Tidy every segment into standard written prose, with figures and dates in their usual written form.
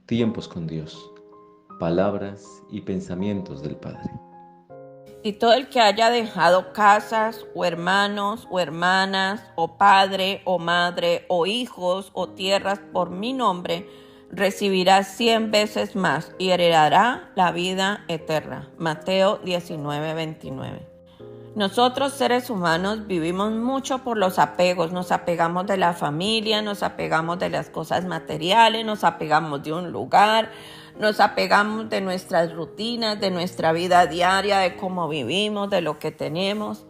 Tiempos con Dios, palabras y pensamientos del Padre. Y todo el que haya dejado casas, o hermanos, o hermanas, o padre, o madre, o hijos, o tierras por mi nombre, recibirá 100 veces más y heredará la vida eterna. Mateo 19:29. Nosotros, seres humanos, vivimos mucho por los apegos. Nos apegamos de la familia, nos apegamos de las cosas materiales, nos apegamos de un lugar, nos apegamos de nuestras rutinas, de nuestra vida diaria, de cómo vivimos, de lo que tenemos.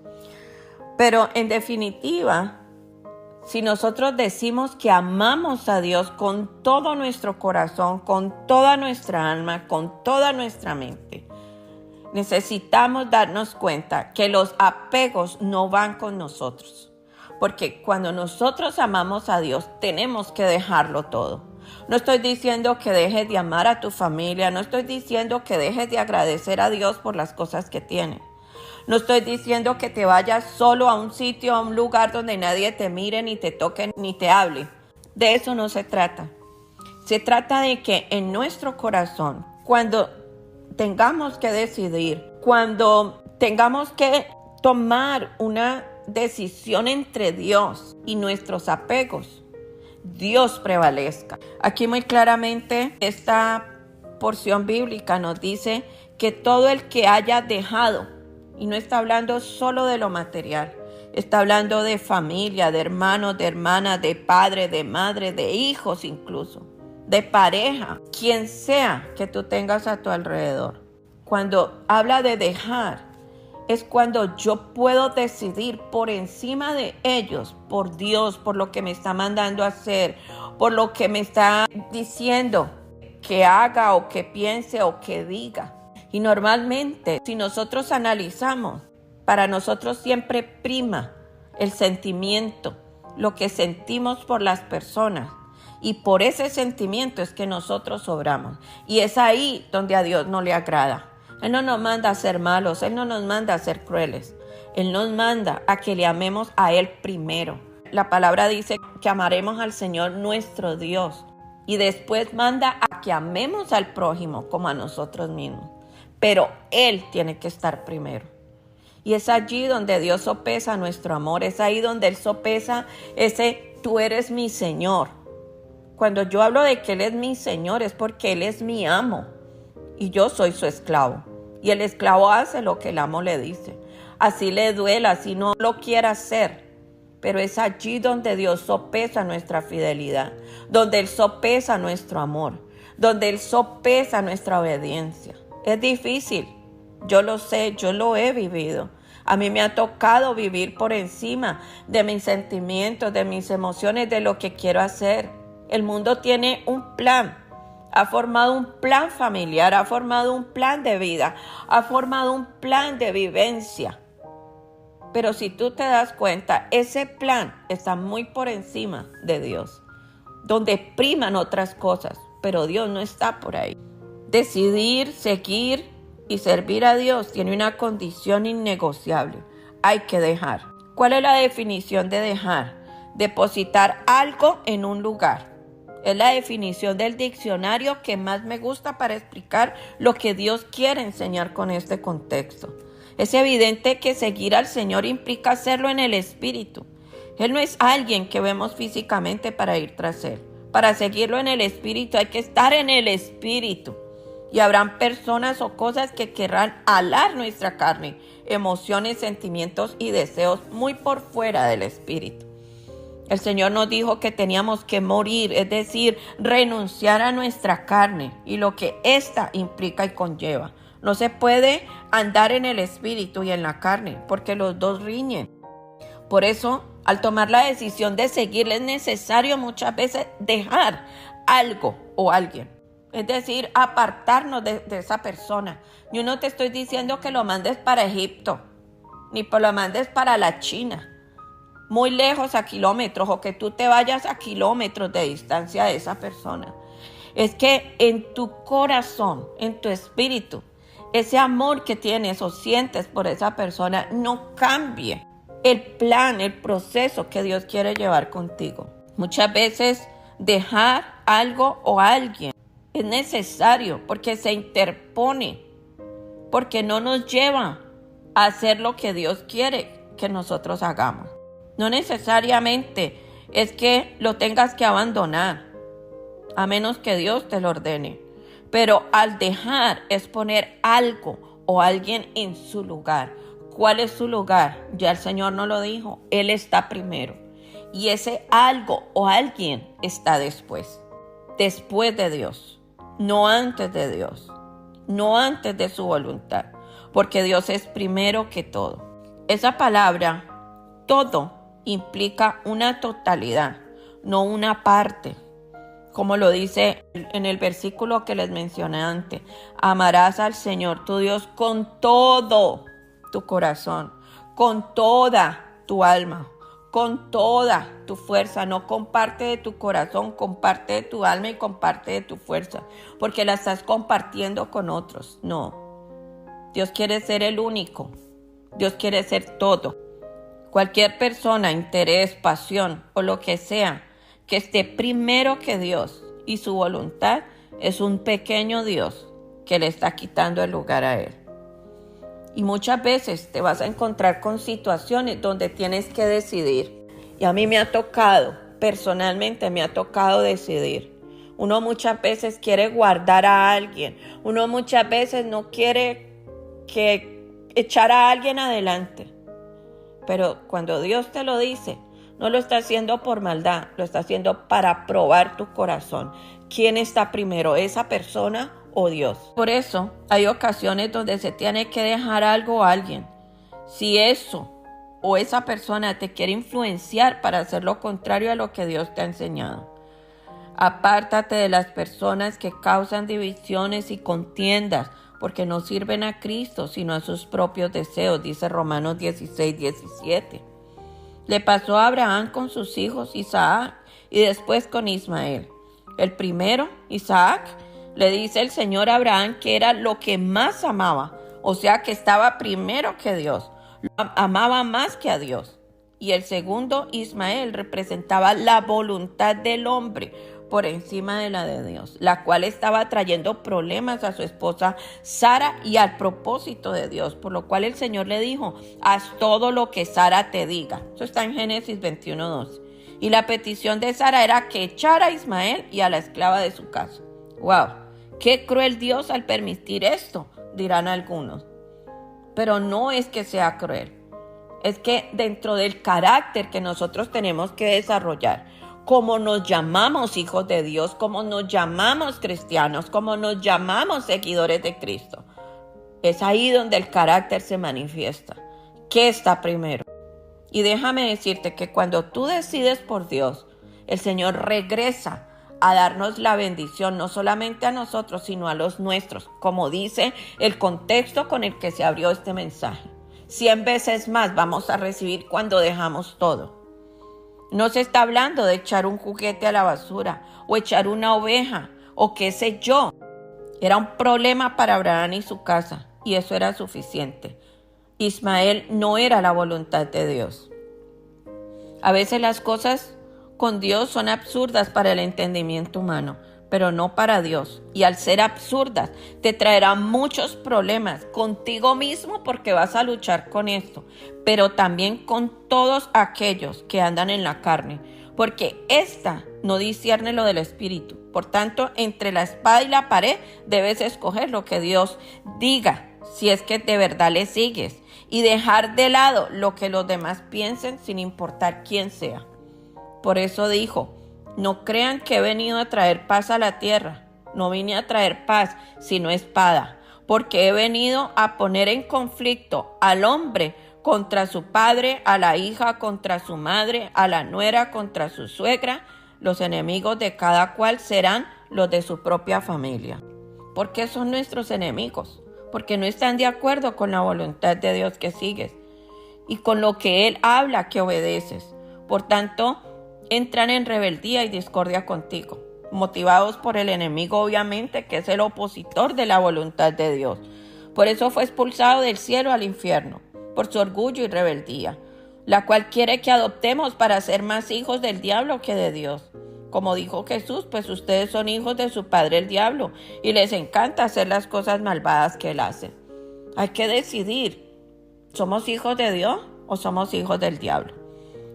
Pero en definitiva, si nosotros decimos que amamos a Dios con todo nuestro corazón, con toda nuestra alma, con toda nuestra mente, necesitamos darnos cuenta que los apegos no van con nosotros. Porque cuando nosotros amamos a Dios, tenemos que dejarlo todo. No estoy diciendo que dejes de amar a tu familia, no estoy diciendo que dejes de agradecer a Dios por las cosas que tienes. No estoy diciendo que te vayas solo a un sitio, a un lugar donde nadie te mire, ni te toque, ni te hable. De eso no se trata. Se trata de que en nuestro corazón, cuando tengamos que decidir, cuando tengamos que tomar una decisión entre Dios y nuestros apegos, Dios prevalezca. Aquí muy claramente esta porción bíblica nos dice que todo el que haya dejado, y no está hablando solo de lo material, está hablando de familia, de hermanos, de hermanas, de padre, de madre, de hijos incluso, de pareja, quien sea que tú tengas a tu alrededor. Cuando habla de dejar, es cuando yo puedo decidir por encima de ellos, por Dios, por lo que me está mandando a hacer, por lo que me está diciendo que haga o que piense o que diga. Y normalmente, si nosotros analizamos, para nosotros siempre prima el sentimiento, lo que sentimos por las personas. Y por ese sentimiento es que nosotros obramos. Y es ahí donde a Dios no le agrada. Él no nos manda a ser malos, Él no nos manda a ser crueles. Él nos manda a que le amemos a Él primero. La palabra dice que amaremos al Señor nuestro Dios. Y después manda a que amemos al prójimo como a nosotros mismos. Pero Él tiene que estar primero. Y es allí donde Dios sopesa nuestro amor. Es ahí donde Él sopesa ese tú eres mi Señor. Cuando yo hablo de que Él es mi Señor es porque Él es mi amo y yo soy su esclavo. Y el esclavo hace lo que el amo le dice. Así le duela, así no lo quiera hacer. Pero es allí donde Dios sopesa nuestra fidelidad, donde Él sopesa nuestro amor, donde Él sopesa nuestra obediencia. Es difícil, yo lo sé, yo lo he vivido. A mí me ha tocado vivir por encima de mis sentimientos, de mis emociones, de lo que quiero hacer. El mundo tiene un plan, ha formado un plan familiar, ha formado un plan de vida, ha formado un plan de vivencia. Pero si tú te das cuenta, ese plan está muy por encima de Dios, donde priman otras cosas, pero Dios no está por ahí. Decidir, seguir y servir a Dios tiene una condición innegociable. Hay que dejar. ¿Cuál es la definición de dejar? Depositar algo en un lugar. Es la definición del diccionario que más me gusta para explicar lo que Dios quiere enseñar con este contexto. Es evidente que seguir al Señor implica hacerlo en el Espíritu. Él no es alguien que vemos físicamente para ir tras Él. Para seguirlo en el Espíritu hay que estar en el Espíritu. Y habrán personas o cosas que querrán alar nuestra carne, emociones, sentimientos y deseos muy por fuera del Espíritu. El Señor nos dijo que teníamos que morir, es decir, renunciar a nuestra carne y lo que ésta implica y conlleva. No se puede andar en el espíritu y en la carne, porque los dos riñen. Por eso, al tomar la decisión de seguirle, es necesario muchas veces dejar algo o alguien. Es decir, apartarnos de esa persona. Yo no te estoy diciendo que lo mandes para Egipto, ni lo mandes para la China, muy lejos a kilómetros, o que tú te vayas a kilómetros de distancia de esa persona. Es que en tu corazón, en tu espíritu, ese amor que tienes o sientes por esa persona no cambie el plan, el proceso que Dios quiere llevar contigo. Muchas veces dejar algo o alguien Es necesario porque se interpone, porque no nos lleva a hacer lo que Dios quiere que nosotros hagamos. No necesariamente es que lo tengas que abandonar, a menos que Dios te lo ordene. Pero al dejar es poner algo o alguien en su lugar. ¿Cuál es su lugar? Ya el Señor nos lo dijo. Él está primero. Y ese algo o alguien está después. Después de Dios. No antes de Dios. No antes de su voluntad. Porque Dios es primero que todo. Esa palabra, todo, implica una totalidad, no una parte. Como lo dice en el versículo que les mencioné antes. Amarás al Señor tu Dios con todo tu corazón, con toda tu alma, con toda tu fuerza. No con parte de tu corazón, con parte de tu alma y con parte de tu fuerza, porque la estás compartiendo con otros. No. Dios quiere ser el único. Dios quiere ser todo. Cualquier persona, interés, pasión o lo que sea que esté primero que Dios y su voluntad es un pequeño Dios que le está quitando el lugar a Él. Y muchas veces te vas a encontrar con situaciones donde tienes que decidir. Y a mí me ha tocado, personalmente me ha tocado decidir. Uno muchas veces quiere guardar a alguien. Uno muchas veces no quiere echar a alguien adelante. Pero cuando Dios te lo dice, no lo está haciendo por maldad, lo está haciendo para probar tu corazón. ¿Quién está primero, esa persona o Dios? Por eso hay ocasiones donde se tiene que dejar algo a alguien. Si eso o esa persona te quiere influenciar para hacer lo contrario a lo que Dios te ha enseñado. Apártate de las personas que causan divisiones y contiendas, porque no sirven a Cristo, sino a sus propios deseos, dice Romanos 16:17. Le pasó a Abraham con sus hijos Isaac y después con Ismael. El primero, Isaac, le dice el Señor a Abraham que era lo que más amaba, o sea que estaba primero que Dios, lo amaba más que a Dios. Y el segundo, Ismael, representaba la voluntad del hombre por encima de la de Dios, la cual estaba trayendo problemas a su esposa Sara y al propósito de Dios, por lo cual el Señor le dijo: haz todo lo que Sara te diga. Eso está en Génesis 21:12. Y la petición de Sara era que echara a Ismael y a la esclava de su casa. ¡Wow! ¡Qué cruel Dios al permitir esto!, dirán algunos. Pero no es que sea cruel, es que dentro del carácter que nosotros tenemos que desarrollar, como nos llamamos hijos de Dios, como nos llamamos cristianos, como nos llamamos seguidores de Cristo, es ahí donde el carácter se manifiesta. ¿Qué está primero? Y déjame decirte que cuando tú decides por Dios, el Señor regresa a darnos la bendición, no solamente a nosotros, sino a los nuestros, como dice el contexto con el que se abrió este mensaje. 100 veces más vamos a recibir cuando dejamos todo. No se está hablando de echar un juguete a la basura o echar una oveja o qué sé yo. Era un problema para Abraham y su casa y eso era suficiente. Ismael no era la voluntad de Dios. A veces las cosas con Dios son absurdas para el entendimiento humano, pero no para Dios. Y al ser absurdas, te traerán muchos problemas contigo mismo porque vas a luchar con esto, pero también con todos aquellos que andan en la carne, porque esta no discierne lo del espíritu. Por tanto, entre la espada y la pared debes escoger lo que Dios diga, si es que de verdad le sigues, y dejar de lado lo que los demás piensen sin importar quién sea. Por eso dijo: no crean que he venido a traer paz a la tierra. No vine a traer paz, sino espada, porque he venido a poner en conflicto al hombre contra su padre, a la hija contra su madre, a la nuera contra su suegra. Los enemigos de cada cual serán los de su propia familia. ¿Por qué son nuestros enemigos? Porque no están de acuerdo con la voluntad de Dios que sigues y con lo que Él habla que obedeces. Por tanto, entran en rebeldía y discordia contigo, motivados por el enemigo, obviamente, que es el opositor de la voluntad de Dios. Por eso fue expulsado del cielo al infierno, por su orgullo y rebeldía, la cual quiere que adoptemos para ser más hijos del diablo que de Dios. Como dijo Jesús, pues ustedes son hijos de su padre el diablo y les encanta hacer las cosas malvadas que él hace. Hay que decidir, ¿somos hijos de Dios o somos hijos del diablo?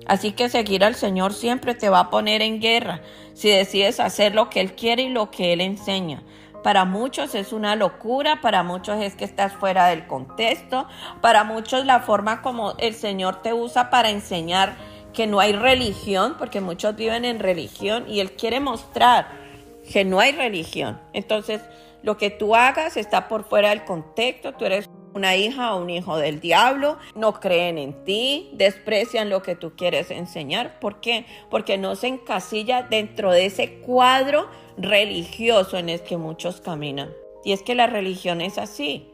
Así que seguir al Señor siempre te va a poner en guerra si decides hacer lo que Él quiere y lo que Él enseña. Para muchos es una locura, para muchos es que estás fuera del contexto, para muchos la forma como el Señor te usa para enseñar que no hay religión, porque muchos viven en religión y Él quiere mostrar que no hay religión. Entonces, lo que tú hagas está por fuera del contexto, tú eres una hija o un hijo del diablo, no creen en ti, desprecian lo que tú quieres enseñar. ¿Por qué? Porque no se encasilla dentro de ese cuadro religioso en el que muchos caminan. Y es que la religión es así.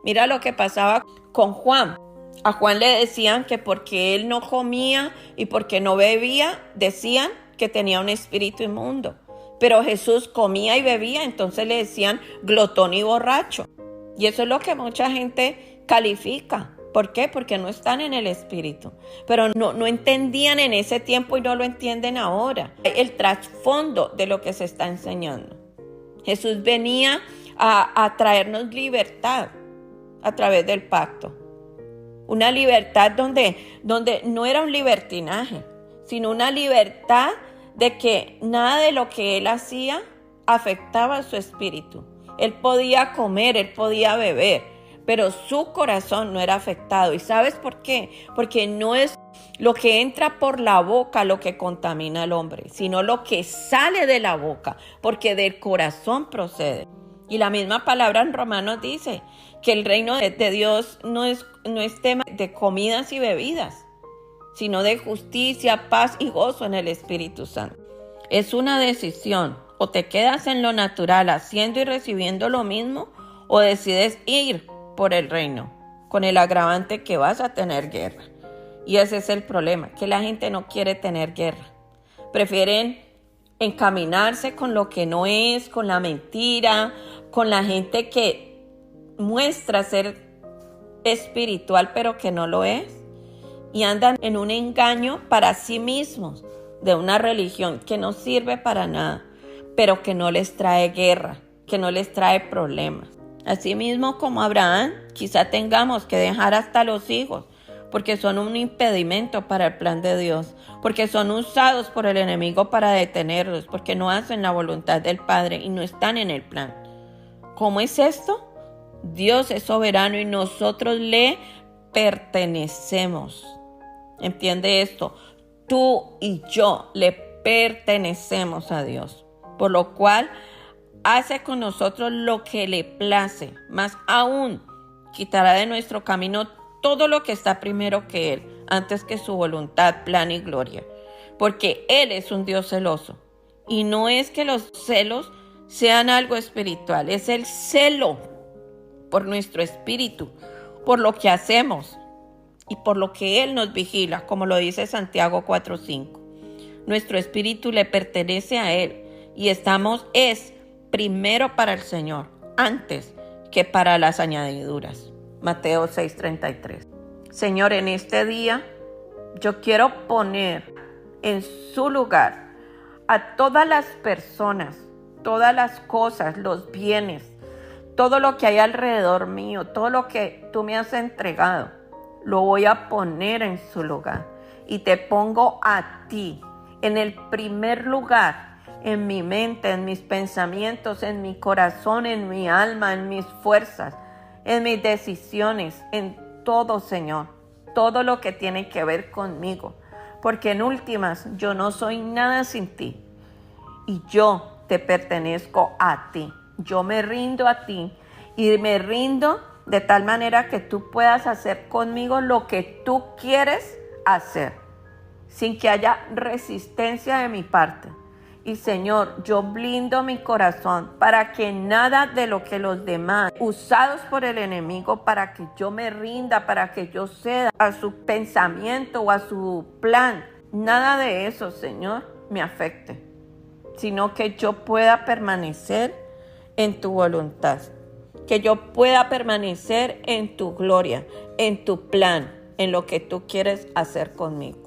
Mira lo que pasaba con Juan. A Juan le decían que porque él no comía y porque no bebía, decían que tenía un espíritu inmundo. Pero Jesús comía y bebía, entonces le decían glotón y borracho. Y eso es lo que mucha gente califica. ¿Por qué? Porque no están en el espíritu. Pero no entendían en ese tiempo y no lo entienden ahora. El trasfondo de lo que se está enseñando. Jesús venía a traernos libertad a través del pacto. Una libertad donde no era un libertinaje, sino una libertad de que nada de lo que él hacía afectaba a su espíritu. Él podía comer, él podía beber, pero su corazón no era afectado. ¿Y sabes por qué? Porque no es lo que entra por la boca lo que contamina al hombre, sino lo que sale de la boca, porque del corazón procede. Y la misma palabra en Romanos dice que el reino de Dios no es tema de comidas y bebidas, sino de justicia, paz y gozo en el Espíritu Santo. Es una decisión. O te quedas en lo natural haciendo y recibiendo lo mismo, o decides ir por el reino, con el agravante que vas a tener guerra. Y ese es el problema, que la gente no quiere tener guerra. Prefieren encaminarse con lo que no es, con la mentira, con la gente que muestra ser espiritual pero que no lo es. Y andan en un engaño para sí mismos de una religión que no sirve para nada, pero que no les trae guerra, que no les trae problemas. Asimismo como Abraham, quizá tengamos que dejar hasta los hijos, porque son un impedimento para el plan de Dios, porque son usados por el enemigo para detenerlos, porque no hacen la voluntad del Padre y no están en el plan. ¿Cómo es esto? Dios es soberano y nosotros le pertenecemos. ¿Entiende esto? Tú y yo le pertenecemos a Dios, por lo cual hace con nosotros lo que le place, más aún quitará de nuestro camino todo lo que está primero que Él, antes que su voluntad, plan y gloria, porque Él es un Dios celoso, y no es que los celos sean algo espiritual, es el celo por nuestro espíritu, por lo que hacemos y por lo que Él nos vigila, como lo dice Santiago 4:5. Nuestro espíritu le pertenece a Él y es primero para el Señor, antes que para las añadiduras. Mateo 6:33. Señor, en este día yo quiero poner en su lugar a todas las personas, todas las cosas, los bienes, todo lo que hay alrededor mío, todo lo que tú me has entregado, lo voy a poner en su lugar. Y te pongo a ti en el primer lugar, en mi mente, en mis pensamientos, en mi corazón, en mi alma, en mis fuerzas, en mis decisiones, en todo, Señor, todo lo que tiene que ver conmigo, porque en últimas yo no soy nada sin ti y yo te pertenezco a ti. Yo me rindo a ti y me rindo de tal manera que tú puedas hacer conmigo lo que tú quieres hacer, sin que haya resistencia de mi parte. Y Señor, yo blindo mi corazón para que nada de lo que los demás, usados por el enemigo para que yo me rinda, para que yo ceda a su pensamiento o a su plan, nada de eso, Señor, me afecte, sino que yo pueda permanecer en tu voluntad, que yo pueda permanecer en tu gloria, en tu plan, en lo que tú quieres hacer conmigo.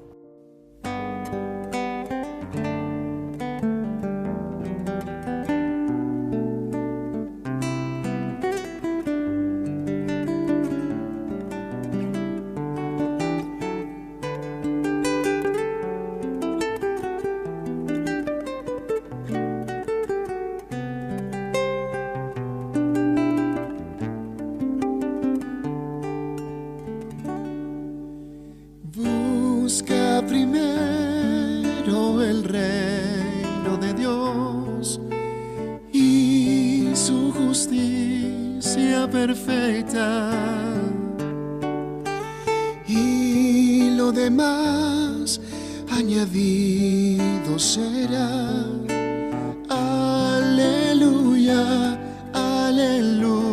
perfecta, y lo demás añadido será. Aleluya, aleluya.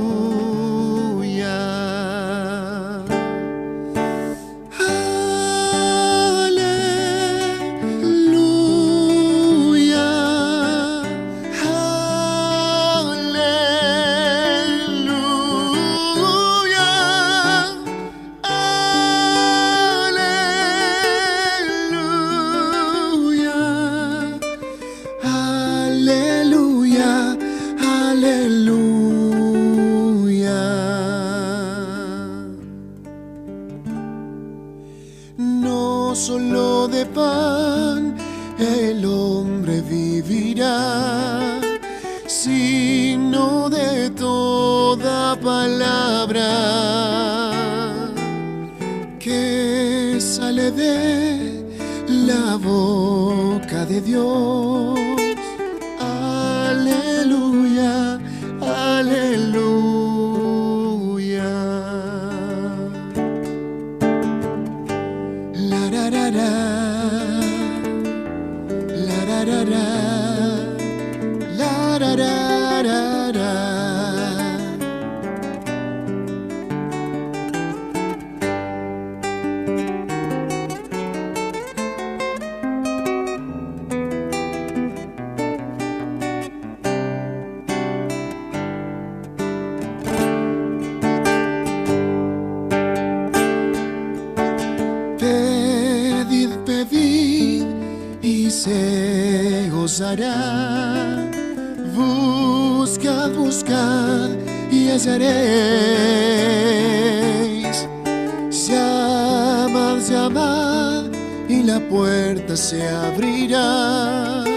No solo de pan el hombre vivirá, sino de toda palabra que sale de la boca de Dios. Aleluya, aleluya. La ra ra ra, la ra ra ra, la ra ra ra ra. Pedid, pedid y se os hará. Buscad, buscad y hallaréis. Llamad, llamad y la puerta se abrirá.